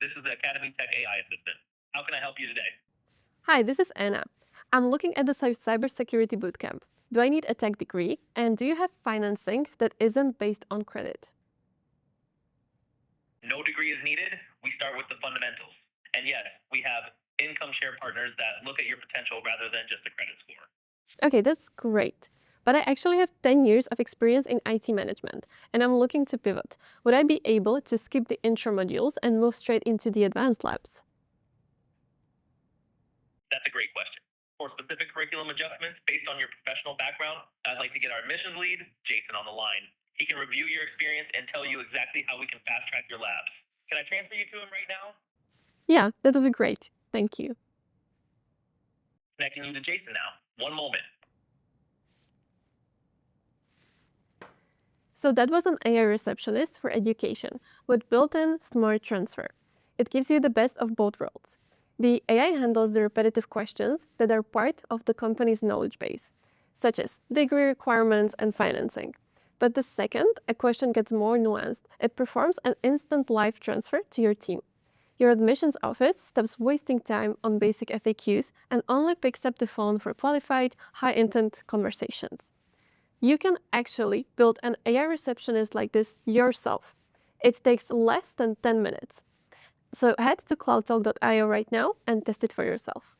This is the Academy Tech AI Assistant. How can I help you today? Hi, this is Anna. I'm looking at the Cybersecurity Bootcamp. Do I need a tech degree? And do you have financing that isn't based on credit? No degree is needed. We start with the fundamentals. And yes, we have income share partners that look at your potential rather than just a credit score. Okay, that's great. But I actually have 10 years of experience in IT management, and I'm looking to pivot. Would I be able to skip the intro modules and move straight into the advanced labs? That's a great question. For specific curriculum adjustments based on your professional background, I'd like to get our admissions lead, Jason, on the line. He can review your experience and tell you exactly how we can fast track your labs. Can I transfer you to him right now? Yeah, that would be great. Thank you. Connecting you to Jason now. One moment. So that was an AI receptionist for education with built-in smart transfer. It gives you the best of both worlds. The AI handles the repetitive questions that are part of the company's knowledge base, such as degree requirements and financing. But the second a question gets more nuanced, it performs an instant live transfer to your team. Your admissions office stops wasting time on basic FAQs and only picks up the phone for qualified, high-intent conversations. You can actually build an AI receptionist like this yourself. It takes less than 10 minutes. So head to cloudtalk.io right now and test it for yourself.